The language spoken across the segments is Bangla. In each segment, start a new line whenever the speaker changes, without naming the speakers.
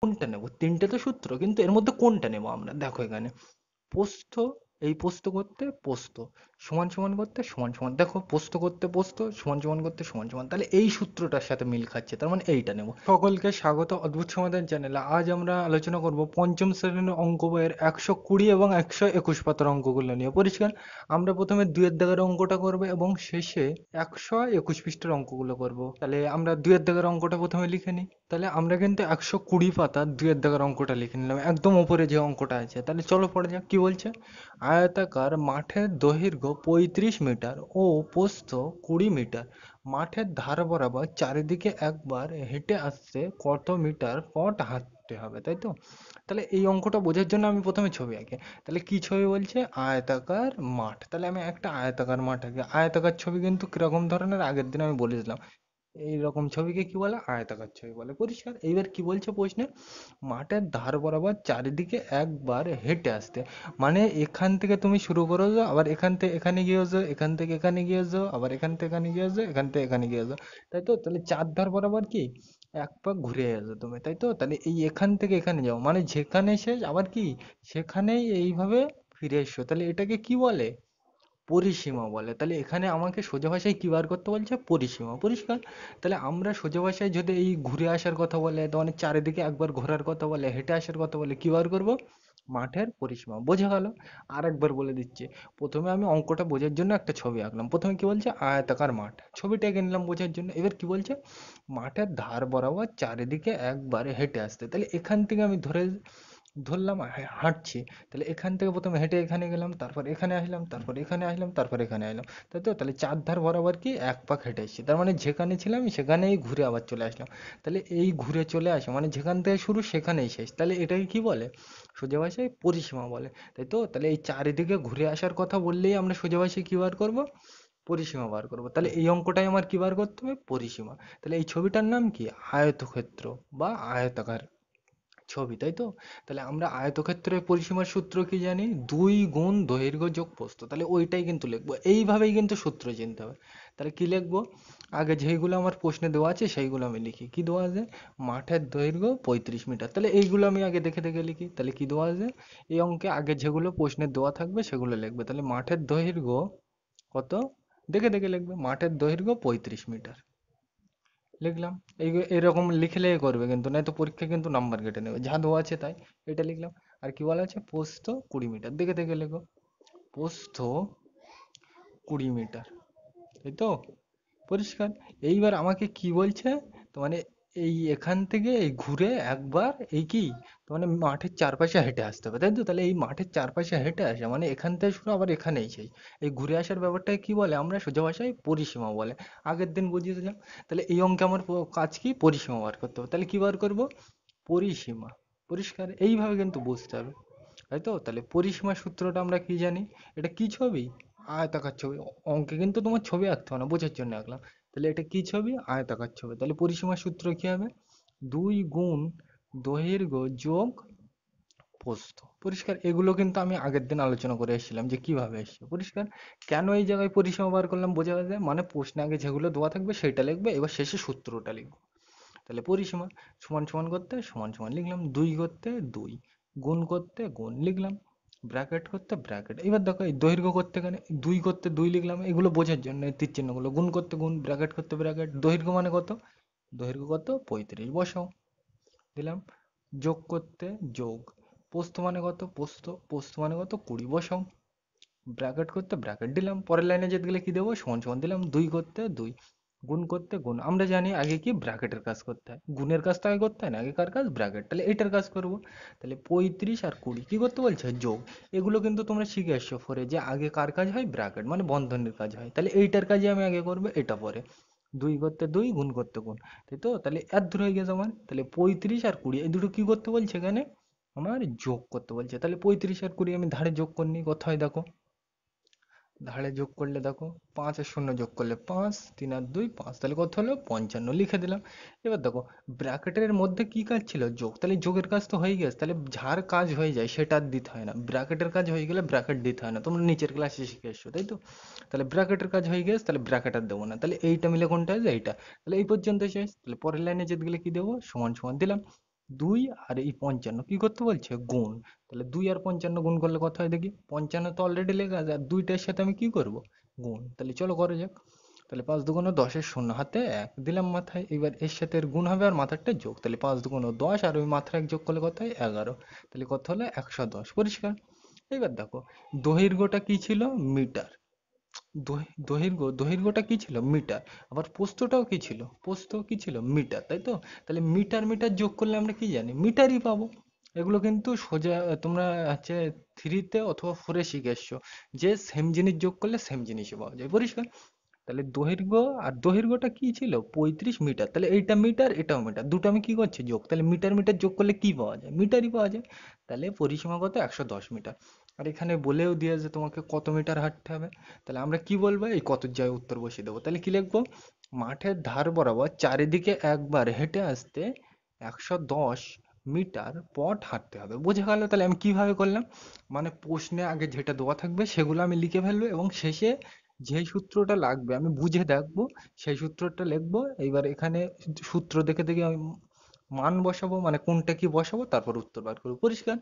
কোনটা নেব? তিনটে তো সূত্র, কিন্তু এর মধ্যে কোনটা নেব আমরা? দেখো এখানে পোস্ত, এই পোস্ত করতে পোস্ত সমান সমান করতে সমান সমান, দেখো পোস্ত করতে পোস্ত সমান সমান করতে সমান সমান, তাহলে এই সূত্রটার সাথে মিল খাচ্ছে, তার মানে এইটা নেব। সকলকে স্বাগত অদ্ভুত সমাধান চ্যানেলে। আজ আমরা আলোচনা করব পঞ্চম শ্রেণীর অঙ্ক বইয়ের 120 এবং 121 পাতার অঙ্কগুলো নিয়ে। পরিষ্কার? আমরা প্রথমে দুইয়ের দাগের অঙ্কটা করব এবং শেষে 121 পৃষ্ঠার অঙ্কগুলো করব। তাহলে আমরা দুইয়ের দাগের অঙ্কটা প্রথমে লিখে নিই। তাহলে আমরা কিন্তু 120 পাতার দুইয়ের দাগের অঙ্কটা লিখে নিলাম, একদম উপরে যে অঙ্কটা আছে। তাহলে চলো পড়ে যাক কি বলছে। আয়তাকার মাঠের দৈর্ঘ্য 35 মিটার ও প্রস্থ 20 মিটার, মাঠের ধার বরাবর চারিদিকে একবার হেঁটে আসতে কত মিটার পথ হাঁটতে হবে, তাই তো? তাহলে এই অঙ্কটা বোঝার জন্য আমি প্রথমে ছবি আঁকি। তাহলে কি ছবি বলছে? আয়তাকার মাঠ। তাহলে আমি একটা আয়তাকার মাঠ আঁকি। আয়তাকার ছবি কিন্তু কিরকম ধরনের আগের দিন আমি বলেছিলাম। এইরকম ছবিকে কি বলে? আয়তাকার ছবি বলে। পরিষ্কার? এইবার কি বলছে প্রশ্নে? মাঠের ধার বরাবর চারিদিকে একবার হেঁটে আসতে, মানে এখান থেকে তুমি শুরু করো, আবার এখান থেকে এখানে গিয়ে যাও, এখান থেকে এখানে গিয়ে যাও, আবার এখান থেকে এখানে গিয়ে যাও, এখান থেকে এখানে গিয়ে যাও, তাই তো? তাহলে চার ধার বরাবর কি এক পাক ঘুরে আসো তুমি, তাই তো? তাহলে এই এখান থেকে এখানে যাও, মানে যেখানে শেষ আবার কি সেখানেই এইভাবে ফিরে এসো, তাহলে এটাকে কি বলে? পরিসীমা বলে। তাহলে এখানে আমাকে সোজা ভাষায় কি বার করতে বলছে? পরিসীমা। পরিষ্কার? তাহলে আমরা সোজা ভাষায় যদি এই ঘুরে আসার কথা বলে, তো মানে চারিদিকে একবার ঘোরার কথা বলে, হেঁটে আসার কথা বলে, কি বার করব? মাঠের পরিসীমা। বোঝা গেল? আর একবার বলে দিচ্ছি। প্রথমে আমি অঙ্কটা বোঝার জন্য একটা ছবি আঁকলাম। প্রথমে কি বলছে? আয়তাকার মাঠ, ছবিটা এঁকে নিলাম বোঝার জন্য। এবার কি বলছে? মাঠের ধার বরাবর চারিদিকে একবার হেঁটে আসতে। তাহলে এখান থেকে আমি ধরলাম হাঁটছি। তাহলে এখান থেকে প্রথমে হেঁটে এখানে গেলাম, তারপর এখানে আসলাম, তারপর এখানে আসলাম, তারপর এখানে আসলাম, তাই তো? তাহলে চার ধার বরাবর কি এক পাক হেঁটে এসেছি, তার মানে যেখানে ছিলাম সেখানেই ঘুরে আবার চলে আসলাম। তাহলে এই ঘুরে চলে আসা মানে যেখান থেকে শুরু সেখানেই শেষ, তাহলে এটাকে কি বলে? সোজা ভাষায় পরিসীমা বলে, তাই তো? তাহলে এই চারিদিকে ঘুরে আসার কথা বললেই আমরা সোজা ভাষায় কি বার করব? পরিসীমা বার করব। তাহলে এই অঙ্কটাই আমার কি বার করতে হবে? পরিসীমা। তাহলে এই ছবিটার নাম কি? আয়তক্ষেত্র বা আয়তাকার ছবি, তাই তো? তাহলে আমরা আয়তক্ষেত্রের পরিসীমার সূত্র কি জানি? 2 গুণ দৈর্ঘ্য যোগ প্রস্থ। তাহলে ওইটাই কিন্তু লিখবো, এইভাবেই কিন্তু সূত্র চিনতে হবে। তাহলে কি লিখবো? আগে যেইগুলো আমার প্রশ্নে দেওয়া আছে সেইগুলো আমি লিখি। কি দেওয়া আছে? মাঠের দৈর্ঘ্য 35 মিটার, তাহলে এইগুলো আমি আগে দেখে দেখে লিখি। তাহলে কি দেওয়া আছে? এই অঙ্কে আগে যেগুলো প্রশ্নে দেওয়া থাকবে সেগুলো লিখবে। তাহলে মাঠের দৈর্ঘ্য কত? দেখে দেখে লিখবে। মাঠের দৈর্ঘ্য 35 মিটার লিখলাম। এই এরকম লিখলে করবে, কিন্তু নয়তো পরীক্ষা কিন্তু নাম্বার কেটে নেবে। যা দেওয়া আছে তাই, এটা লিখলাম। আর কি বলা আছে? প্রস্থ 20 মিটার, দেখে দেখে লেখো। প্রস্থ 20 মিটার, তাই তো? পরিষ্কার? এইবার আমাকে কি বলছে? তো মানে এই এখান থেকে এই ঘুরে একবার এই কি, তো মানে মাঠের চারপাশে হেঁটে আসতে হবে, তাই তো? তাহলে এই মাঠের চারপাশে হেঁটে আসা মানে এখান থেকে শুরু আবার এখানেই শেষ। এই ঘুরে আসার ব্যাপারটাকে কি বলে? আমরা সোজা ভাষায় পরিসীমা বলে। আগের দিন বুঝিয়ে দিলাম। তাহলে এই অঙ্কে আমার কাজ কি? পরিসীমা বার করতে হবে। তাহলে কি বার করব? পরিসীমা। পরিষ্কার? এইভাবে কিন্তু বুঝতে হবে, তাই তো? তাহলে পরিসীমার সূত্রটা আমরা কি জানি? এটা কি ছবি? আয়তাকার ছবি। অঙ্কে কিন্তু তোমার ছবি আঁকতে হবে না, বোঝার জন্য আঁকলাম। তাহলে এটা কি ছবি? আয়তাকার ছবি। তাহলে পরিসীমার সূত্র কি হবে? 2 গুণ দৈর্ঘ্য যোগ প্রস্থ। পরিষ্কার? এগুলো কিন্তু আমি আগের দিন আলোচনা করে এসেছিলাম যে কিভাবে এসছে। পরিষ্কার? কেন এই জায়গায় পরিসীমা বার করলাম? বোঝা যায়? মানে প্রশ্নে আগে যেগুলো দেওয়া থাকবে সেটা লিখবে, এবার শেষে সূত্রটা লিখবো। তাহলে পরিসীমা সমান সমান করতে সমান সমান লিখলাম, 2 করতে 2, গুণ করতে গুণ লিখলাম, ব্র্যাকেট করতে ব্র্যাকেট। এবার দেখো এই দৈর্ঘ্য করতে এখানে 2 করতে 2 লিখলাম, এগুলো বোঝার জন্য এই তীর চিহ্নগুলো। গুণ করতে গুণ, ব্র্যাকেট করতে ব্র্যাকেট। দৈর্ঘ্য মানে কত? দৈর্ঘ্য কত? 35, বসাও, দিলাম। যোগ করতে যোগ, প্রস্থ মানে কত? প্রস্থ মানে কত? 20, বসাও। ব্র্যাকেট করতে ব্র্যাকেট দিলাম। পরের লাইনে যেতে গেলে কি দেবো? সমান সমান দিলাম। 2 করতে 2, গুণ করতে গুণ। আমরা জানি আগে কি ব্র্যাকেটের কাজ করতে হয়, গুণের কাজ তো আগে করতে হয় না, আগে কার কাজ? ব্র্যাকেট। তাহলে এটার কাজ করব। তাহলে 35 আর 20 কি করতে বলছে? যোগ। এগুলো কিন্তু তোমরা শিখে এসছো ফোরে, যে আগে কার কাজ হয়? ব্র্যাকেট, মানে বন্ধনীর কাজ হয়। তাহলে এইটার কাজই আমি আগে করবো, এটা পরে। 2 করতে 2, গুণ করতে গুণ, তাই তো? তাহলে এত দূর হয়ে গেছে আমার। তাহলে 35 আর 20 এই দুটো কি করতে বলছে এখানে? আমার যোগ করতে বলছে। তাহলে 35 আর 20 আমি ধারে যোগ করে নিই। কোথায় দেখো? ধারে যোগ করলে দেখো, 5 আর 0 যোগ করলে 5, 3 আর 2 5, তাহলে কত হলো? 55, লিখে দিলাম। এবার দেখো ব্র্যাকেটের মধ্যে কি কাজ ছিল? যোগ। তাহলে যোগের কাজ তো হয়ে গেছে, তাহলে যার কাজ হয়ে যায় সেটা আর দিতে হয় না। ব্র্যাকেটের কাজ হয়ে গেলে ব্র্যাকেট দিতে হয় না, তোমরা নিচের ক্লাসে শিখে এসছো, তাই তো? তাহলে ব্র্যাকেটের কাজ হয়ে গেছে, তাহলে ব্র্যাকেট আর দেবো না। তাহলে এইটা মিলে কোনটা আছে? এইটা। তাহলে এই পর্যন্ত শেষ। তাহলে পরের লাইনে যেতে গেলে কি দেবো? সমান সমান দিলাম। দুই আর এই 55 কি করতে বলছে, গুণ। তাহলে 2 আর 55 গুণ করলে কত হয় দেখি, 55 তো অলরেডি লেখা আছে, আর দুইটার সাথে আমি কি করব, গুণ। তাহলে চলো করে যাক। তাহলে 5 দুগুণ 10 এর শূন্য হাতে 1 দিলাম মাথায়, এবার এর সাথে এর গুণ হবে আর মাথারটা যোগ, তাহলে 5 দুগুণ 10 আর ওই মাথার 1 যোগ করলে কত হয় 11, তাহলে কত হলো 110, পরিষ্কার। এবার দেখো দৈর্ঘ্যটা কি ছিল, মিটার। দৈর্ঘ্যটা কি ছিল, মিটার। আবার প্রস্থটাও কি ছিল, প্রস্থ কি ছিল, মিটার, তাই তো। তাহলে মিটার মিটার যোগ করলে আমরা কি জানি, মিটারই পাবো। এগুলো কিন্তু সোজা তোমরা হচ্ছে থ্রিতে অথবা ফোরে শিখে এসছো, যে সেম জিনিস যোগ করলে সেম জিনিসই পাওয়া যায়, পরিষ্কার। তাহলে দৈর্ঘ্য আর দৈর্ঘ্যটা কি ছিল, 35 মিটার। তাহলে এইটা মিটার এটাও মিটার, দুটো আমি কি করছি, যোগ। তাহলে মিটার মিটার যোগ করলে কি পাওয়া যায়, মিটারই পাওয়া যায়। তাহলে পরিসীমা কত, 110 মিটার। আর এখানে বলেও দিয়েছে তোমাকে কত মিটার হাঁটতে হবে। তাহলে আমরা কি বলবো, এই কত জায়গায় উত্তর বসিয়ে দেবো। তাহলে কি লিখবো, মাঠের ধার বরাবর চারিদিকে একবার হেঁটে আসতে 110 মিটার পথ হাঁটতে হবে, বোঝা গেল। তাহলে আমি কিভাবে করলাম, মানে প্রশ্নে আগে যেটা দেওয়া থাকবে সেগুলো আমি লিখে ফেলবো, এবং শেষে যে সূত্রটা লাগবে আমি বুঝে দেখবো, সেই সূত্রটা লিখবো। এইবার এখানে সূত্র দেখে দেখে আমি মান বসাবো, মানে কোনটা কি বসাবো, তারপর উত্তর বার করবো, পরিষ্কার।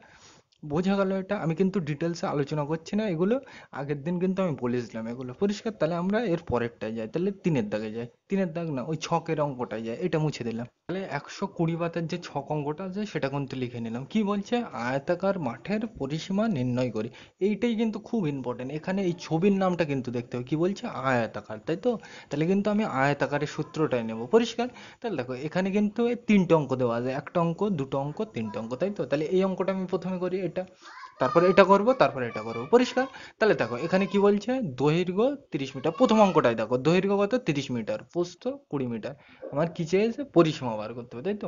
বোঝা গেল এটা, আমি কিন্তু ডিটেলসে আলোচনা করছি না এগুলো, আগের দিন কিন্তু আমি বলেছিলাম এগুলো, পরিষ্কার। তাহলে আমরা এর পরেরটায় যাই, তাহলে 3-এর দাগে যাই, 3-এর দাগ না, ওই ছকের অঙ্কটায় যাই, এটা মুছে দিলাম। তাহলে 120 পাতার যে ছক অঙ্কটা আছে সেটা কিন্তু লিখে নিলাম। কি বলছে, আয়তাকার মাঠের পরিসীমা নির্ণয় করি। এইটাই কিন্তু খুব ইম্পর্টেন্ট, এখানে এই ছবির নামটা কিন্তু দেখতে হবে, কি বলছে, আয়তাকার, তাই তো। তাহলে কিন্তু আমি আয়তাকারের সূত্রটাই নেব, পরিষ্কার। তাহলে দেখো এখানে কিন্তু এই 3টে অঙ্ক দেওয়া আছে, একটা অঙ্ক, দুটো অঙ্ক, 3টে অঙ্ক, তাই তো। তাহলে এই অঙ্কটা আমি প্রথমে করি, এটা, তারপরে এটা করব, তারপরে এটা করব, পরিষ্কার। তাহলে দেখো এখানে কি বলছে, দৈর্ঘ্য 30 মিটার, প্রথম অঙ্কটাই দেখো, দৈর্ঘ্য কত, 30 মিটার, প্রস্থ 20 মিটার। আমার কি চেয়েছে, পরিসীমা বার করতে হবে, তাই তো।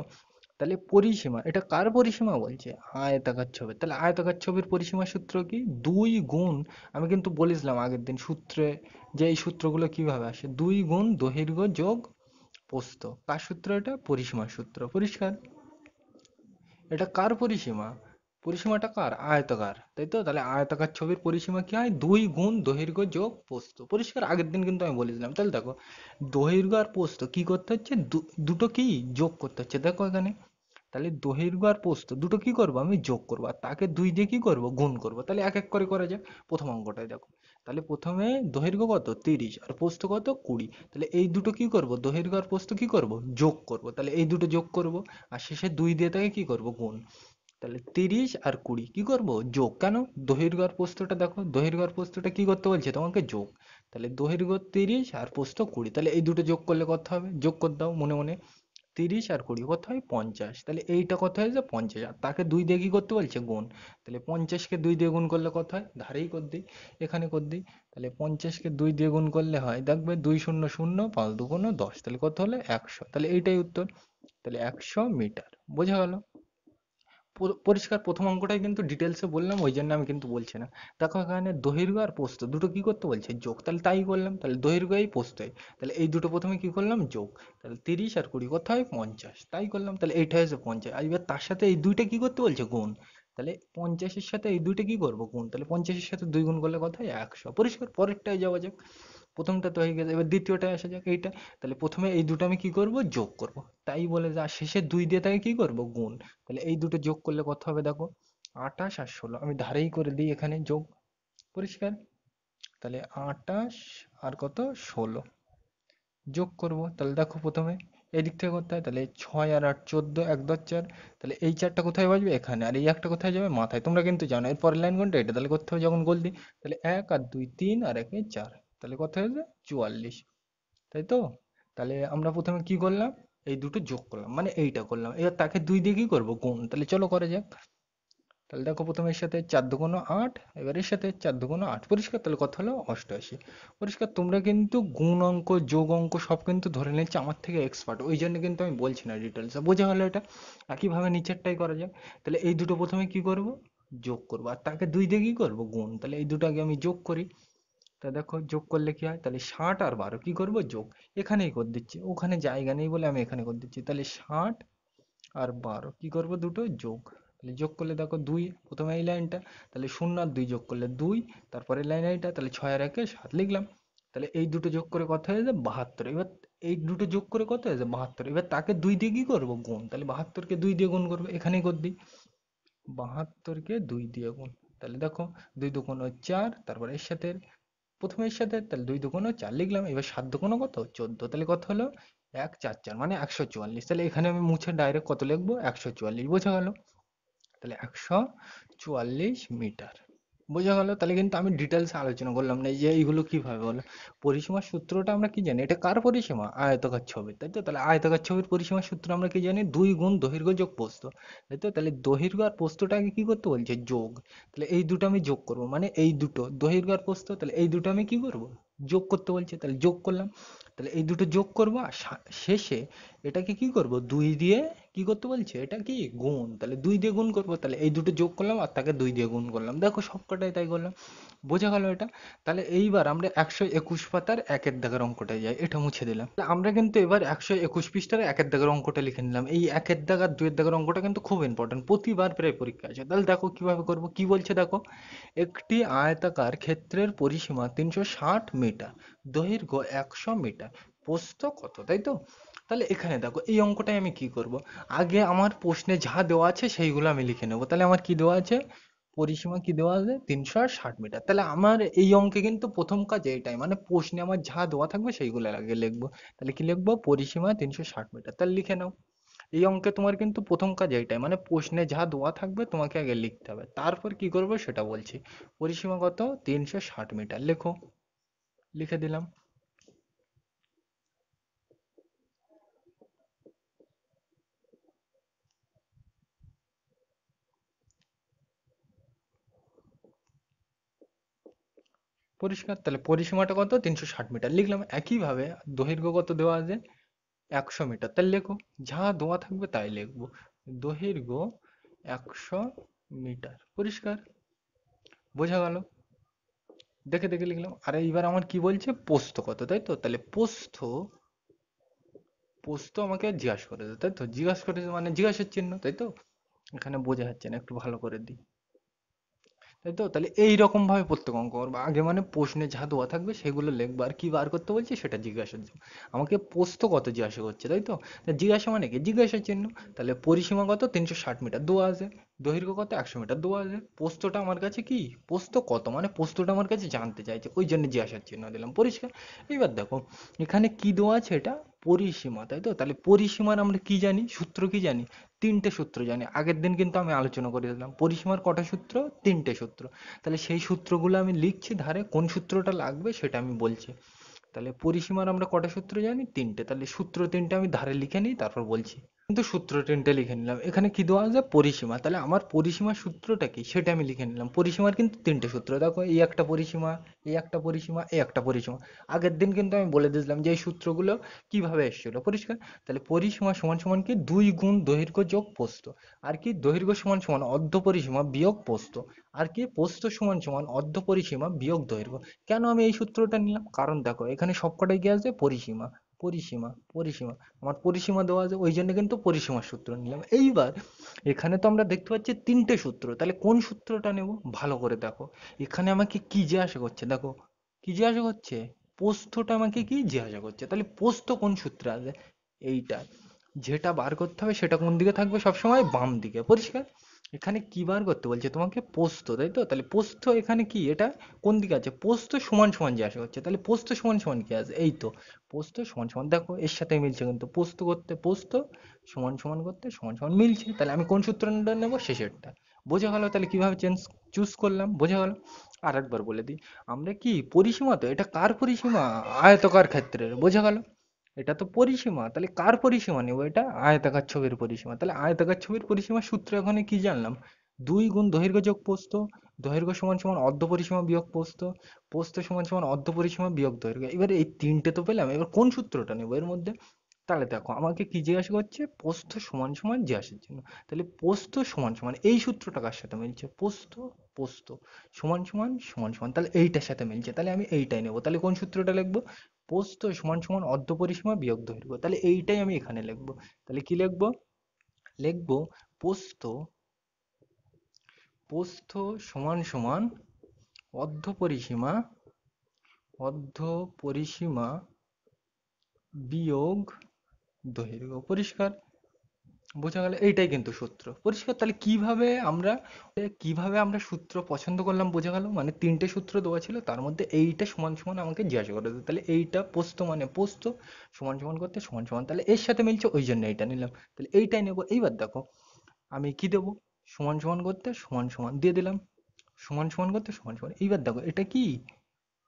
তাহলে পরিসীমা, এটা কার পরিসীমা বলছে, আয়তাকার ছবি। তাহলে আয়তাকার ছবির পরিসীমা সূত্র কি, 2 গুণ, আমি কিন্তু বলেছিলাম আগের দিন সূত্রে, যে এই সূত্রগুলো কিভাবে আসে, 2 গুণ দৈর্ঘ্য যোগ প্রস্থ। কার সূত্র এটা, পরিসীমার সূত্র, পরিষ্কার। এটা কার পরিসীমা, পরিসীমাটা কার, আয়তাকার, তাই তো। তাহলে আয়তাকার ছবির পরিসীমা কি হয়, 2 গুণ দৈর্ঘ্য যোগ প্রস্থ, পরিষ্কার। আগের দিন কিন্তু আমি বলেছিলাম। তাহলে দেখো দৈর্ঘ্য আর প্রস্থ কি করতে হচ্ছে, দুটো কি যোগ করতে হচ্ছে, দেখো এখানে। তাহলে দৈর্ঘ্য আর প্রস্থ দুটো কি করব, আমি যোগ করবো, আর তাকে 2 দিয়ে কি করব, গুণ করব। তাহলে এক এক করে করা যাক। প্রথম অঙ্কটায় দেখো, তাহলে প্রথমে দৈর্ঘ্য কত, 30, আর প্রস্থ কত, 20। তাহলে এই দুটো কি করব, দৈর্ঘ্য আর প্রস্থ কি করব, যোগ করব। তাহলে এই দুটো যোগ করব, আর শেষে 2 দিয়ে তাকে কি করব, গুণ। তাহলে 30 আর 20 কি করব, যোগ। কেন, দৈর্ঘ্য আর প্রস্থটা দেখো, দৈর্ঘ্য আর প্রস্থটা কি করতে বলছে তোমাকে, যোগ। তাহলে দৈর্ঘ্য 30 আর প্রস্থ 20, তাহলে এই দুটো যোগ করলে কত হবে, যোগ করে দাও মনে মনে। 30 আর 20 কত হয়, 50। তাহলে এইটা কত হয়েছে, 50, আর তাকে 2 দিয়ে কি করতে বলছে, গুণ। তাহলে 50-কে 2 দিয়ে গুণ করলে কত হয়, ধারেই করে দিই, এখানে করে দিই। তাহলে 50-কে 2 দিয়ে গুণ করলে হয়, দেখবে 2 শূন্য শূন্য, 5 দুগুণ 10, তাহলে কত হলো, 100। তাহলে এইটাই উত্তর। তাহলে 100 মিটার, বোঝা গেল। পরিষ্কার। প্রথম অঙ্কটাই কিন্তু ডিটেলসে বললাম, ওই জন্য আমি কিন্তু বলছি না। দেখো এখানে দৈর্ঘ্য আর প্রস্থ দুটো কি করতে বলছে, যোগ। তাহলে তাই করলাম, তাহলে দৈর্ঘ্য এই প্রস্থ এই, তাহলে এই দুটো প্রথমে কি করলাম, যোগ। তাহলে 30 আর 20 কত হয়, 50, তাই করলাম। তাহলে এইটা হচ্ছে 50, আর এবার তার সাথে এই দুইটা কি করতে বলছে, গুণ। তাহলে 50-এর সাথে এই দুইটা কি করবো, গুণ। তাহলে 50-এর সাথে 2 গুণ করলে কত হয়, 100, পরিষ্কার। পরেরটায় যাওয়া যাক। প্রথমটা তো হয়ে গেছে, এবার দ্বিতীয়টায় আসা যাক, এইটা। তাহলে প্রথমে এই দুটো আমি কি করব, যোগ করব। তাই বলে যা শেষে 2 দিয়ে তাকে কি করব, গুণ। তাহলে এই দুটো যোগ করলে কত হবে দেখো, 28 আর 16, আমি ধারেই করে দিই এখানে যোগ, পরিষ্কার। তাহলে 28 আর কত, 16 যোগ করব। তাহলে দেখো প্রথমে এদিক থেকে করতে হয়, তাহলে 6 আর 8 14, 1 10 4। তাহলে এই চারটা কোথায় বসবে, এখানে, আর এই একটা কোথায় যাবে, মাথায়। তোমরা কিন্তু জানো এর পরের লাইন কোনটা, এটা। তাহলে করতে হবে যখন গোল দিই, তাহলে 1 আর 2 3 আর 1 4, তাহলে কত হয়েছে, 44, তাই তো। তাহলে আমরা প্রথমে কি করলাম, এই দুটো যোগ করলাম, মানে এইটা করলাম। এবার তাকে 2 দিয়ে কি করব, গুণ। তাহলে চলো করা যাক। তাহলে দেখো প্রথমে এর সাথে 4 দুগুণ 8, এবার এর সাথে 4 দুগুণ 8, পরিষ্কার। তাহলে কত হলো, 88, পরিষ্কার। তোমরা কিন্তু গুণ অঙ্ক যোগ অঙ্ক সব কিন্তু ধরে নিচ্ছে আমার থেকে এক্সপার্ট, ওই জন্য কিন্তু আমি বলছি না ডিটেলসে, বোঝা গেলো এটা। একইভাবে নিচেরটাই করা যাক। তাহলে এই দুটো প্রথমে কি করব, যোগ করব, আর তাকে 2 দিয়ে কি করব, গুণ। তাহলে এই দুটো আগে আমি যোগ করি। তা দেখো যোগ করলে কি হয়, তাহলে 60 আর 12 কি করব, যোগ। এখানেই করে দিচ্ছি, ওখানে জায়গা নেই বলে আমি এখানে করে দিচ্ছি। তাহলে 60 আর 12 কি করব, দুটো যোগ। তাহলে যোগ করলে দেখো 2, প্রথমে এই লাইনটা। তাহলে 0 আর 2 যোগ করলে 2, তারপরে লাইন এইটা। তাহলে 6 আর 1 7 লিখলাম। তাহলে এই দুটো যোগ করে কত হয়ে যায়, 72। এবার এই দুটো যোগ করে কত হয়েছে 72। এবার তাকে 2 দিয়ে কি করবো গুণ, তাহলে 72 কে 2 দিয়ে গুণ করবো, এখানেই করে দিই 72 কে 2 দিয়ে গুণ। তাহলে দেখো 2 দুগুণ 4, তারপর এর সাথে প্রথমে এর সাথে, তাহলে 2 দুগুণ 4 লিখলাম, এবার 7 দুগুণ কত 14, তাহলে কত হলো 144 মানে 144। তাহলে এখানে আমি মুছে ডাইরেক্ট কত লিখবো 144, বোঝা গেল? তাহলে 144 মিটার, বোঝা গেল? তাহলে কিন্তু আমি ডিটেলস আলোচনা করলাম না এই যে এইগুলো কিভাবে বলো। পরিসীমার সূত্রটা আমরা কি জানি, এটা কার পরিসীমা, আয়তকার ছবি, তাই তো? তাহলে আয়তকার ছবির পরিসীমার সূত্র আমরা কি জানি, 2 গুণ দৈর্ঘ্য যোগ প্রস্থ, তাই তো? তাহলে দৈর্ঘ্য আর প্রস্থটা আগে কি করতে বলছে, যোগ। তাহলে এই দুটো আমি যোগ করব, মানে এই দুটো দৈর্ঘ্য আর প্রস্থ, তাহলে এই দুটো আমি কি করব, যোগ করতে বলছে, তাহলে যোগ করলাম। তাহলে এই দুটো যোগ করব আর শেষে এটাকে কি করব, 2 দিয়ে কি করতে বলছে, এটা কি গুণ, তাহলে 2 দিয়ে গুণ করব, তাহলে এই দুটো যোগ করলাম আর তাকে 2 দিয়ে গুণ করলাম, দেখো সবকটাই তাই করলাম, বোঝা গেল এটা? তাহলে এইবার আমরা 121 পাতার একের দাগের অঙ্কটায় যাই, এটা মুছে দিলাম। তাহলে আমরা কিন্তু এবার 121 পৃষ্ঠার একের দাগের অঙ্কটা লিখে নিলাম। এই একের দাগ আর দুয়ের দাগের অঙ্কটা কিন্তু খুব ইম্পর্টেন্ট, প্রতিবার প্রায় পরীক্ষা আছে। তাহলে দেখো কিভাবে করব, কি বলছে দেখো, একটি আয়তাকার ক্ষেত্রের পরিসীমা 360 মিটার, দৈর্ঘ্য 100 মিটার, প্রস্থ কত, তাই তো? তাহলে এখানে দেখো এই অঙ্কটাই আমি কি করব, আগে আমার প্রশ্নে যা দেওয়া আছে সেইগুলো আমি লিখে নেব। তাহলে আমার কি দেওয়া আছে, পরিসীমা কি দেওয়া আছে 360 মিটার। তাহলে আমার এই অঙ্কে কিন্তু প্রথম কাজ এইটাই, মানে প্রশ্নে আমার যা দেওয়া থাকবে সেইগুলো আগে লিখবো। তাহলে কি লিখবো, পরিসীমা 360 মিটার, তাহলে লিখে নাও। এই অঙ্কে তোমার কিন্তু প্রথম কাজ এইটাই, মানে প্রশ্নে যা দেওয়া থাকবে তোমাকে আগে লিখতে হবে, তারপর কি করবো সেটা বলছি। পরিসীমা কত, 360 মিটার, লেখো, লিখে দিলাম। পরিষ্কার? তাহলে পরিসীমাটা কত, 360 মিটার লিখলাম। একইভাবে দৈর্ঘ্য কত দেওয়া আছে, 100 মিটার, তাহলে লেখো, যা দেওয়া থাকবে তাই লিখবো। দৈর্ঘ্য 100 মিটার, পরিষ্কার? বোঝা গেল? দেখে দেখে লিখলাম। আর এইবার আমার কি বলছে, প্রস্থ কত, তাই তো? তাহলে প্রস্থ, প্রস্থ আমাকে জিজ্ঞাসা করেছে, তাই তো? জিজ্ঞাসা করেছে মানে জিজ্ঞাসার চিহ্ন, তাই তো? এখানে বোঝা যাচ্ছে না, একটু ভালো করে দিই, তাই তো? তাহলে এইরকম ভাবে প্রত্যেক অঙ্ক করবো, আগে মানে প্রশ্নে যা দেওয়া থাকবে সেগুলো লিখবো, আর কি বার করতে বলছি সেটা জিজ্ঞাসার জন্য। আমাকে প্রস্থ কত জিজ্ঞাসা করছে, তাই তো? তা জিজ্ঞাসা মানে কি, জিজ্ঞাসার চিহ্ন। তাহলে পরিসীমা কত, 360 মিটার দেওয়া আছে, দৈর্ঘ্য কত 100 মিটার দেওয়া আছে, প্রস্থটা আমার কাছে কি, প্রস্থ কত মানে প্রস্থটা আমার কাছে জানতে চাইছে, ওই জন্য জিজ্ঞাসার চিহ্ন দিলাম, পরিষ্কার? এবার দেখো এখানে কি দেওয়া আছে, এটা পরিসীমা, তাই তো? তাহলে পরিসীমার আমরা কি জানি, সূত্র কি জানি, 3টে সূত্র জানি। আগের দিন কিন্তু আমি আলোচনা করে দিলাম পরিসীমার কটা সূত্র, 3টে সূত্র। তাহলে সেই সূত্রগুলো আমি লিখছি ধারে, কোন সূত্রটা লাগবে সেটা আমি বলছি। তাহলে পরিসীমার আমরা কটা সূত্র জানি, 3টে। তাহলে সূত্র 3টে আমি ধারে লিখে নিই, তারপর বলছি। কিন্তু সূত্র 3টে লিখে নিলাম। এখানে কি দেওয়া আছে, পরিসীমা, তাহলে আমার পরিসীমার সূত্রটা কি সেটা আমি লিখে নিলাম। পরিসীমার কিন্তু 3টে সূত্র, দেখো এই একটা পরিসীমা, এই একটা পরিসীমা, এই একটা পরিসীমা। আগের দিন কিন্তু আমি বলে দিয়েছিলাম যে এই সূত্রগুলো কিভাবে এসেছিল, পরিষ্কার? তাহলে পরিসীমা সমান সমান কি, 2 গুণ দৈর্ঘ্য যোগ প্রস্থ, আর কি দৈর্ঘ্য সমান সমান অর্ধ পরিসীমা বিয়োগ প্রস্থ, আর কি প্রস্থ সমান সমান অর্ধ পরিসীমা বিয়োগ দৈর্ঘ্য। কেন আমি এই সূত্রটা নিলাম, কারণ দেখো এখানে সবকটাই কি আছে, পরিসীমা, পরিসীমা, পরিসীমা, আমার পরিসীমা দেওয়া আছে, ওই জন্য কিন্তু পরিসীমার সূত্র নিলাম। এইবার এখানে তো আমরা দেখতে পাচ্ছি 3টে সূত্র, তাহলে কোন সূত্রটা নেব, ভালো করে দেখো। এখানে আমাকে কি জিজ্ঞাসা করছে, দেখো কি জিজ্ঞাসা করছে, প্রস্থটা আমাকে কি জিজ্ঞাসা করছে, তাহলে প্রস্থ কোন সূত্রে আছে, এইটা। যেটা বার করতে হবে সেটা কোন দিকে থাকবে, সবসময় বাম দিকে, পরিষ্কার? এখানে কি বার করতে বলছে তোমাকে, প্রস্থ, তাই তো? তাহলে প্রস্থ এখানে কি, এটা কোন দিকে আছে, প্রস্থ সমান সমান জিজ্ঞাসা করছে, তাহলে প্রস্থ সমান সমান কি আছে, এই তো প্রস্থ সমান সমান, দেখো এর সাথে মিলছে, কিন্তু প্রস্থ করতে প্রস্থ, সমান সমান করতে সমান সমান মিলছে। তাহলে আমি কোন সূত্রটা নেবো, শেষেরটা। বোঝা গেল? তাহলে কিভাবে চুজ করলাম, বোঝা গেল? আর একবার বলে দিই, আমরা কি পরিসীমা, তো এটা কার পরিসীমা, আয়তকার ক্ষেত্রের, বোঝা গেল? এটা তো পরিসীমা, তাহলে কার পরিসীমা নেব, এটা আয়তাকার ছবির পরিসীমা। তাহলে আয়তাকার ছবির পরিসীমার সূত্র এখানে কি জানলাম, 2 গুণ দৈর্ঘ্য যোগ প্রস্থ, দৈর্ঘ্য সমান সমান অর্ধ পরিসীমা বিয়োগ প্রস্থ, প্রস্থ সমান সমান অর্ধ পরিসীমা বিয়োগ দৈর্ঘ্য। এবার এই 3টে তো পেলাম, এবার কোন সূত্রটা নেব এর মধ্যে। তাহলে দেখো আমাকে কি জিজ্ঞাসা করছে, প্রস্থ সমান সমান জিজ্ঞাসার জন্য। তাহলে প্রস্থ সমান সমান এই সূত্রটা কার সাথে মিলছে, প্রস্থ, প্রস্থ সমান সমান সমান সমান, তাহলে এইটার সাথে মিলছে, তাহলে আমি এইটাই নেবো। তাহলে কোন সূত্রটা লিখবো, প্রস্থ সমান সমান অর্ধ পরিসীমা বিয়োগ দৈর্ঘ্য, তাহলে এইটাই আমি এখানে লিখবো। তাহলে কি লিখবো, লিখবো প্রস্থ, প্রস্থ সমান সমান অর্ধ পরিসীমা, অর্ধ পরিসীমা বিয়োগ দৈর্ঘ্য। পরিষ্কার? বোঝা গেল? এইটাই কিন্তু সূত্র। পরিষ্কার? তাহলে কিভাবে আমরা সূত্র পছন্দ করলাম বোঝা গেল? মানে তিনটে সূত্র দেওয়া ছিল, তার মধ্যে এইটা সমান সমান আমাকে জিজ্ঞাসা করে দিত। তাহলে এইটা পোস্ত মানে পোস্ত, সমান সমান করতে সমান সমান, তাহলে এর সাথে মিলছে ওই জন্য এইটা নিলাম। তাহলে এইটাই নেবো। এইবার দেখো আমি কি দেবো, সমান সমান করতে সমান সমান দিয়ে দিলাম, সমান সমান করতে সমান সমান। এইবার দেখো এটা কি,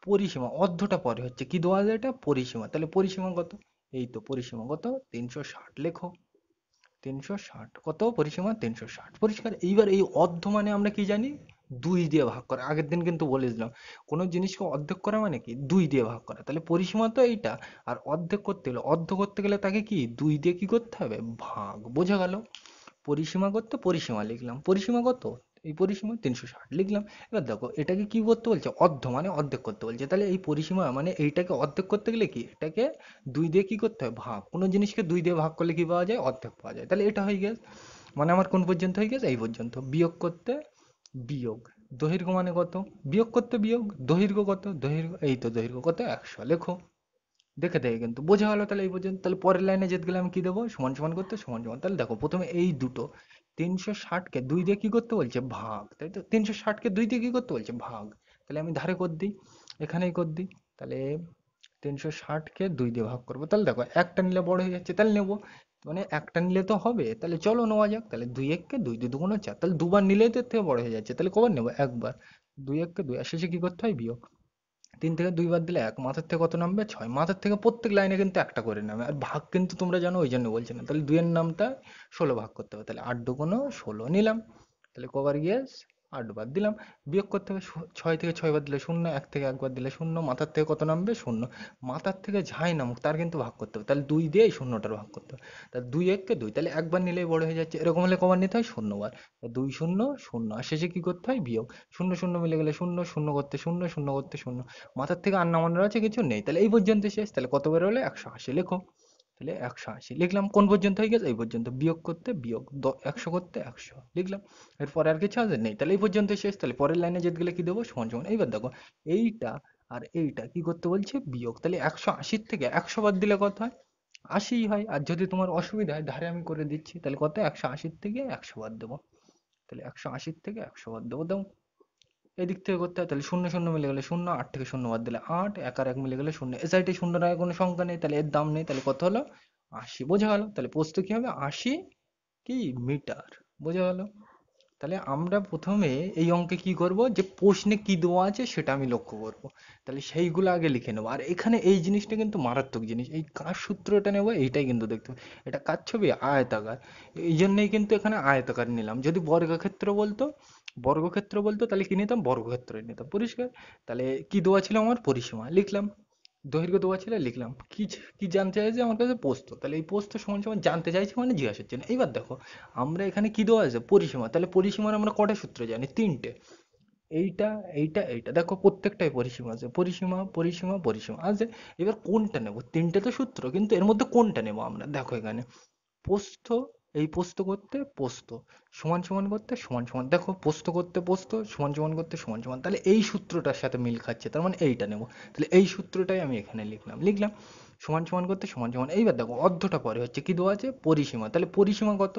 পরিসীমা। অর্ধটা পরে হচ্ছে কি দেওয়া যায়, এটা পরিসীমা। তাহলে পরিসীমা কত, এই তো পরিসীমা কত, 360 লেখো। 360 কত, পরিসীমা 360। পরিষ্কার? এইবার এই অর্ধ মানে আমরা কি জানি, দুই দিয়ে ভাগ করা। আগের দিন কিন্তু বলেছিলাম কোনো জিনিসকে অর্ধেক করা মানে কি, দুই দিয়ে ভাগ করা। তাহলে পরিসীমা তো এইটা, আর অর্ধেক করতে গেলে, অর্ধ করতে গেলে তাকে কি দুই দিয়ে কি করতে হবে, ভাগ। বোঝা গেল? পরিসীমা করতে পরিসীমা লিখলাম, পরিসীমা কত, এই পরিসীমা 360 লিখলাম। এবার দেখো এটাকে কি করতে বলছে, অর্ধ মানে অর্ধেক করতে বলছে। তাহলে এই পরিসীমা মানে এইটাকে অর্ধেক করতে গেলে কি, এটাকে দুই দিয়ে কি করতে হয়, ভাগ। কোনো জিনিসকে দুই দিয়ে ভাগ করলে কি পাওয়া যায়, অর্ধেক পাওয়া যায়। তাহলে এটা হয়ে গেছে। মানে আমার কোন পর্যন্ত হয়ে গেছে, এই পর্যন্ত। বিয়োগ করতে বিয়োগ দৈর্ঘ্য মানে কত, বিয়োগ করতে বিয়োগ দৈর্ঘ্য কত, দৈর্ঘ্য এই তো দৈর্ঘ্য কত, 100 লেখো। দেখে দেখে কিন্তু বোঝা গেল। তাহলে এই পর্যন্ত। তাহলে পরের লাইনে যেতে গেলে আমি কি দেবো, সমান সমান করতে সমান সমান। তাহলে দেখো প্রথমে এই দুটো, 360 কে দুই দিয়ে কি করতে বলছে, ভাগ। তাই তো, 360 কে দুই দিয়ে কি করতে বলছে, ভাগ। তাহলে আমি ধারে কর দিই, এখানেই কর দিই। তাহলে 360 কে দুই দিয়ে ভাগ করবো। তাহলে দেখো একটা নিলে বড় হয়ে যাচ্ছে, তাহলে নেবো। মানে একটা নিলে তো হবে, তাহলে চলো নেওয়া যাক। তাহলে দুই এককে দুই, দুই দুগুণ 4, তাহলে দুবার নিলেই তো এর থেকে বড় হয়ে যাচ্ছে। তাহলে কবার নেবো, একবার। দুই এককে দুই, আর শেষে কি করতে হয়, বিয়োগ। 3 থেকে 2 বাদ দিলে 1, মাথার থেকে কত নামবে, 6। মাথার থেকে প্রত্যেক লাইনে কিন্তু একটা করে নামে, আর ভাগ কিন্তু তোমরা জানো ওই জন্য বলছি না। তাহলে 2 এর নামটা 16 ভাগ করতে হবে। তাহলে 8 দুগুণ 16 নিলাম। তাহলে কবার গিয়েস, 8 বাদ দিলাম। বিয়োগ করতে হবে, 6 থেকে 6 বাদ দিলে 0, 1 থেকে 1 বাদ দিলে 0, মাথার থেকে কত নামবে, 0। মাথার থেকে যাই নামুক তার কিন্তু ভাগ করতে হবে। তাহলে 2 দিয়ে এই 0টার ভাগ করতে হবে। তাহলে 2 এককে 2, তাহলে একবার নিলেই বড় হয়ে যাচ্ছে। এরকম হলে কবার নিতে হয়, 0 বার। 2 0 0, আর শেষে কি করতে হয়, বিয়োগ। 0 0 মিলে গেলে 0, 0 করতে 0, 0 করতে 0, মাথার থেকে আর নামানোর আছে কিছু নেই। তাহলে এই পর্যন্ত শেষ। তাহলে কত বের হলে, 180 লেখো। তাহলে 180 লিখলাম। কোন পর্যন্ত হয়ে গেছে, এই পর্যন্ত। বিয়োগ করতে বিয়োগ, 100 করতে 100 লিখলাম। এরপরে আর কিছু আছে নেই। তাহলে এই পর্যন্ত শেষ। তাহলে পরের লাইনে যেতে গেলে কি দেবো, সমান সমান। এইবার দেখো এইটা আর এইটা কি করতে বলছে, বিয়োগ। তাহলে 180 থেকে 100 বাদ দিলে কত হয়, 80 হয়। আর যদি তোমার অসুবিধা হয় ধারে আমি করে দিচ্ছি। তাহলে কত, 180 থেকে 100 বাদ দেবো। তাহলে 180 থেকে 100 বাদ দেবো, দাও। এদিক থেকে করতে হয়। তাহলে শূন্য শূন্য মিলে গেলে শূন্য, 8 থেকে শূন্য বাদ দিলে 8, 1 আর 1 মিলে গেলে শূন্য। এ সাইডে শূন্যর আগে কোনো সংখ্যা নেই, তাহলে এর দাম নেই। তাহলে কত হলো, 80। বোঝা গেল? তাহলে প্রস্থ কি হবে, 80 কি মিটার। বোঝা গেল? তাহলে আমরা প্রথমে এই অঙ্কে কি করব, যে প্রশ্নে কি দেওয়া আছে সেটা আমি লক্ষ্য করব। তাহলে সেইগুলো আগে লিখে নেবো। আর এখানে এই জিনিসটা কিন্তু মারাত্মক জিনিস, এই কার সূত্রটা নেবো এইটাই কিন্তু দেখতে হবে। এটা কার ছবি, আয়তাকার। এই জন্যই কিন্তু এখানে আয়তাকার নিলাম। যদি বর্গক্ষেত্র বলতো, তাহলে কি নিতাম, বর্গক্ষেত্র নিতাম। পরিষ্কার? তাহলে কি দেওয়া ছিল আমার, পরিসীমা লিখলাম, দৈর্ঘ্য দেওয়া ছিল লিখলাম, কি জানতে চাইছে আমার কাছে, প্রস্থ। তাহলে এই প্রস্থ সমান সমান জানতে চাইছে মানে জিজ্ঞাসা হচ্ছে না। এইবার দেখো আমরা এখানে কি দেওয়া আছে, পরিসীমা। তাহলে পরিসীমার আমরা কটা সূত্র জানি, তিনটে। এইটা, এইটা, এইটা, দেখো প্রত্যেকটাই পরিসীমা আছে, পরিসীমা পরিসীমা পরিসীমা আছে। এবার কোনটা নেব, তিনটে তো সূত্র, কিন্তু এর মধ্যে কোনটা নেব আমরা, দেখো এখানে প্রস্থ, এই প্রস্থ করতে প্রস্থ, সমান সমান করতে সমান সমান। দেখো প্রস্থ করতে প্রস্থ, সমান সমান করতে সমান সমান। তাহলে এই সূত্রটার সাথে মিল খাচ্ছে, তার মানে এইটা নেব। তাহলে এই সূত্রটাই আমি এখানে লিখলাম সমান সমান করতে সমান সমান। এইবার দেখো অর্ধটা পরে হচ্ছে কি দেওয়া আছে, পরিসীমা। তাহলে পরিসীমা কত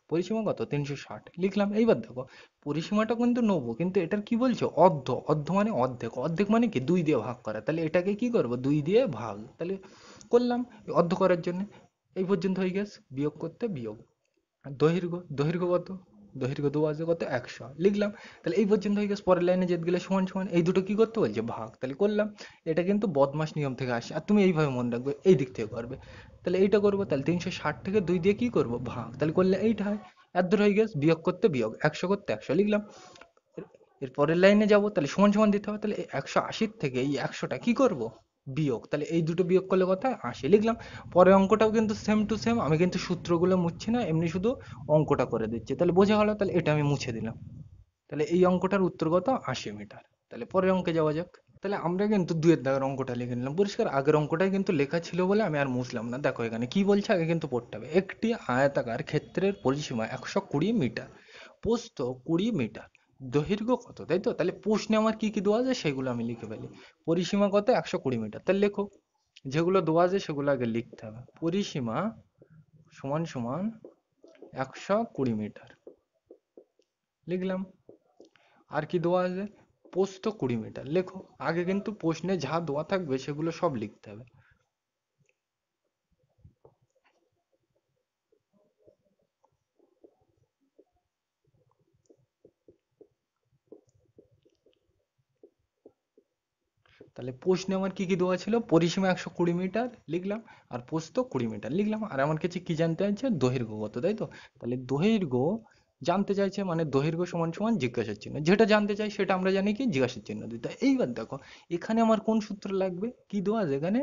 360 লিখলাম। এইবার দেখো পরিসীমাটা কিন্তু নেবো, কিন্তু এটার কি বলছে, অর্ধ। অর্ধ মানে অর্ধেক, অর্ধেক মানে কি, দুই দিয়ে ভাগ করা। তাহলে এটাকে কি করব, দুই দিয়ে ভাগ। তাহলে করলাম অর্ধ করার জন্য। এই পর্যন্ত হয়ে গেছে। বিয়োগ করতে বিয়োগ, আর দৈর্ঘ্য কত, দৈর্ঘ্য দেওয়া আছে কত, 100 লিখলাম। তাহলে এই পর্যন্ত হয়ে গেছে। পরের লাইনে যেতে গেলে সমান সমান, এই দুটো কি করতে বলছে, ভাগ। তাহলে করলাম। এটা কিন্তু বদমাশ নিয়ম থেকে আসে, আর তুমি এইভাবে মনে রাখবে, এই দিক থেকে করবে। তাহলে এইটা করবো। তাহলে 360 থেকে 2 দিয়ে কি করব, ভাগ। তাহলে করলে এইটা হয়। এত দূর হয়ে গেছে। বিয়োগ করতে বিয়োগ, 100 করতে 100 লিখলাম। এর পরের লাইনে যাব, তাহলে সমান সমান দিতে হবে। তাহলে এই 180 থেকে এই 100টা কি করব, বিয়োগ। তাহলে এই দুটো বিয়োগ করলে কত হয়, 80 লিখলাম। পরের অঙ্কটাও কিন্তু সেম টু সেম, আমি কিন্তু সূত্রগুলো মুছছি না, এমনি শুধু অঙ্কটা করে দিচ্ছি। তাহলে বোঝা গেল? তাহলে এটা আমি মুছে দিলাম। তাহলে এই অঙ্কটার উত্তর কত, 80 মিটার। তাহলে পরের অঙ্কে যাওয়া যাক। তাহলে আমরা কিন্তু দুয়ের দাগের অঙ্কটা লিখে নিলাম। পরিষ্কার? আগের অঙ্কটাই কিন্তু লেখা ছিল বলে আমি আর মুছলাম না। দেখো এখানে কি বলছে, আগে কিন্তু পড়তে হবে। একটি আয়তাকার ক্ষেত্রের পরিসীমা 120 মিটার, প্রস্থ 20 মিটার, দৈর্ঘ্য কত, তাই তো? তাহলে প্রশ্নে আমার কি কি দেওয়া আছে সেগুলো আমি লিখে ফেলি। পরিসীমা কত, 120 মিটার। তাহলে লেখো যেগুলো দেওয়া আছে সেগুলো আগে লিখতে হবে। পরিসীমা সমান সমান 120 মিটার লিখলাম। আর কি দেওয়া আছে? প্রস্থ 20 মিটার লেখো। আগে কিন্তু প্রশ্নে যা দেওয়া থাকবে সেগুলো সব লিখতে হবে। তাহলে প্রশ্নে আমার কি কি দেওয়া ছিল? পরিসীমা 120 মিটার লিখলাম, আর প্রস্থ 20 মিটার লিখলাম। আর আমার কাছে কি জানতে চাইছে? দৈর্ঘ্য কত, তাই তো? তাহলে দৈর্ঘ্য জানতে চাইছে, মানে দৈর্ঘ্য সমান সমান জিজ্ঞাসার চিহ্ন। যেটা জানতে চাই সেটা আমরা জানি কি জিজ্ঞাসার চিহ্ন দিতে হয়। এইবার দেখো এখানে আমার কোন সূত্র লাগবে? কি দেওয়া আছে এখানে?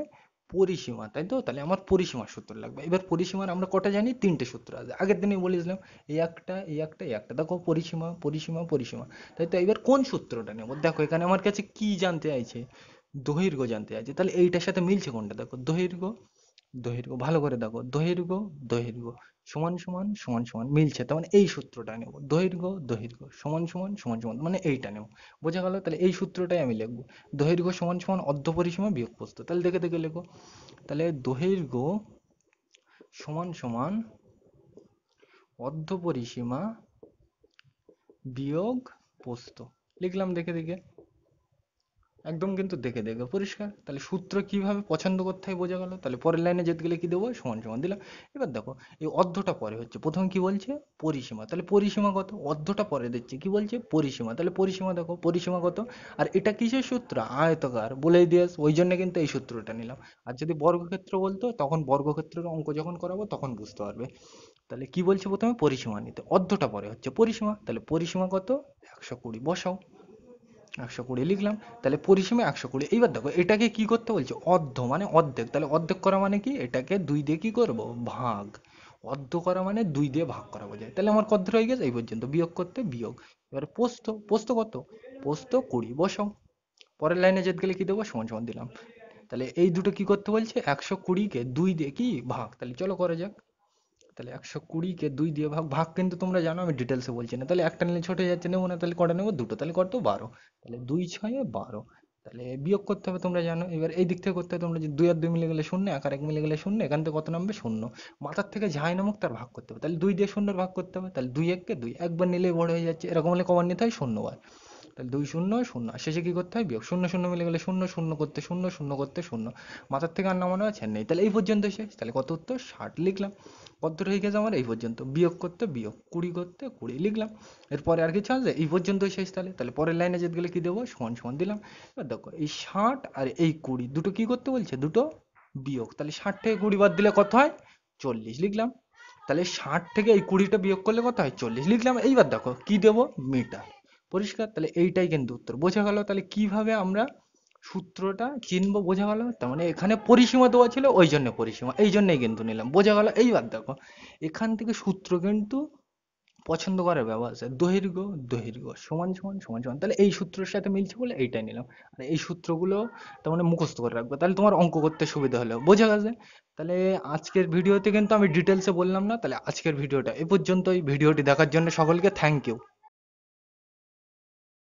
পরিসীমা, তাই তো? তাহলে আমার পরিসীমার সূত্র লাগবে। এবার পরিসীমার আমরা কটা জানি? তিনটে সূত্র আছে, আগের দিনই বলেছিলাম। এই একটা, এই একটা, এই একটা। দেখো পরিসীমা পরিসীমা পরিসীমা, তাই তো? এবার কোন সূত্রটা নেব? দেখো এখানে আমার কাছে কি জানতে চাইছে? দৈর্ঘ্য জানতে চাইছে। তাহলে এইটার সাথে মিলছে কোনটা? দেখো দৈর্ঘ্য, দৈর্ঘ্য ভালো করে দেখো, দৈর্ঘ্য দৈর্ঘ্য সমান সমান সমান সমান মিলছে, তার মানে এই সূত্রটা নেব। দৈর্ঘ্য দৈর্ঘ্য সমান সমান সমান সমান, মানে এইটা নেব। বোঝা গেল? তাহলে এই সূত্রটাই আমি লিখবো। দৈর্ঘ্য সমান সমান অর্ধ পরিসীমা বিয়োগ প্রস্থ। তাহলে দেখে দেখে লেখো। তাহলে দৈর্ঘ্য সমান সমান অর্ধ পরিসীমা বিয়োগ প্রস্থ লিখলাম। দেখে দেখে, একদম কিন্তু দেখে দেখে পরিষ্কার। তাহলে সূত্র কিভাবে পছন্দ করতে হয় বোঝা গেল। তাহলে পরের লাইনে যেতে গেলে কি দেবো? সমান সমান দিলাম। এবার দেখো এই অর্ধটা পরে হচ্ছে, প্রথমে কি বলছে? পরিসীমা। তাহলে পরিসীমা কত? অর্ধটা পরে দিচ্ছে, কি বলছে? পরিসীমা। তাহলে পরিসীমা দেখো, পরিসীমা কত? আর এটা কিসের সূত্র? আয়তকার, বলেই দিয়েছ, ওই জন্য কিন্তু এই সূত্রটা নিলাম। আর যদি বর্গক্ষেত্র বলতো তখন বর্গক্ষেত্রের অঙ্ক যখন করাবো তখন বুঝতে পারবে। তাহলে কি বলছে? প্রথমে পরিসীমা নিতে, অর্ধটা পরে হচ্ছে পরিসীমা। তাহলে পরিসীমা কত? 120 বসাও। 120 লিখলাম। তাহলে পরিসীমা 120। এইবার দেখো এটাকে কি করতে বলছে? অর্ধ মানে অর্ধেক। তাহলে অর্ধেক করা মানে কি? এটাকে 2 দিয়ে কি করব? ভাগ। অর্ধ করা মানে 2 দিয়ে ভাগ করা বোঝায়। তাহলে আমার কত হয়ে গেছে? এই পর্যন্ত। বিয়োগ করতে বিয়োগ। এবার প্রস্থ, প্রস্থ কত? প্রস্থ 20 বসাও। পরের লাইনে যেতে গেলে কি দেবো? সমান সমান দিলাম। তাহলে এই দুটো কি করতে বলছে? 120 কে 2 দিয়ে কি ভাগ। তাহলে চলো করা যাক। তাহলে 120 কে 2 দিয়ে ভাগ, ভাগ কিন্তু তোমরা জানো, আমি ডিটেলসে বলছি না। তাহলে একটা নিলে ছোট হয়ে যাচ্ছে, নেবো না। তাহলে কটা নেবো? দুটো। তাহলে কত? 12। তাহলে 2 6 12। তাহলে বিয়োগ করতে হবে, তোমরা জানো। এবার এই দিক থেকে করতে হবে তোমরা, যে 2 আর 2 মিলে গেলে শূন্য, 1 আর 1 মিলে গেলে শূন্য। এখান থেকে কত নামবে? শূন্য। মাথার থেকে যাই নামুক তার ভাগ করতে হবে। তাহলে 2 দিয়ে শূন্যের ভাগ করতে হবে। তাহলে 2 1 কে 2, একবার নিলেই বড় হয়ে যাচ্ছে। এরকম হলে কবার নিতে হয়? শূন্যবার। তাহলে 2 শূন্য শূন্য, আর শেষে কি করতে হয়? বিয়োগ। শূন্য শূন্য মিলে গেলে শূন্য, শূন্য করতে শূন্য, শূন্য করতে শূন্য। মাথার থেকে আর নামানো আছে? আর নেই। তাহলে এই পর্যন্ত শেষ। তাহলে কত উত্তর? 60 লিখলাম। কত হয়ে গেছে আমার? এই পর্যন্ত। বিয়োগ করতে বিয়োগ, 20 করতে 20 লিখলাম। এরপরে আর কিছু আছে? এই পর্যন্তই শেষ। তাহলে পরের লাইনে যেতে গেলে কি দেবো? সমান সমান দিলাম। এবার দেখো এই 60 আর এই 20 দুটো কি করতে বলছে? দুটো বিয়োগ। তাহলে 60 থেকে 20 বাদ দিলে কত হয়? 40 লিখলাম। তাহলে 60 থেকে এই 20টা বিয়োগ করলে কত হয়? 40 লিখলাম। এইবার দেখো কি দেবো? মিটার। পরিষ্কার? তাহলে এইটাই কিন্তু উত্তর। বোঝা গেল? তাহলে কিভাবে আমরা সূত্রটা চিনবো, বোঝা গেল? তার মানে এখানে পরিসীমা দেওয়া ছিল, ওই জন্য পরিসীমা, এই জন্যই কিন্তু নিলাম। বোঝা গেল? এইবার দেখো এখান থেকে সূত্র কিন্তু পছন্দ করার ব্যাপার আছে। দৈর্ঘ্য দৈর্ঘ্য সমান সমান সমান সমান, তাহলে এই সূত্রের সাথে মিলছে বলে এইটাই নিলাম। আর এই সূত্রগুলো তার মানে মুখস্থ করে রাখবে, তাহলে তোমার অঙ্ক করতে সুবিধা হলো। বোঝা গেছে? তাহলে আজকের ভিডিওতে কিন্তু আমি ডিটেলসে বললাম না। তাহলে আজকের ভিডিওটা এ পর্যন্তই। ভিডিওটি দেখার জন্য সকলকে থ্যাংক ইউ।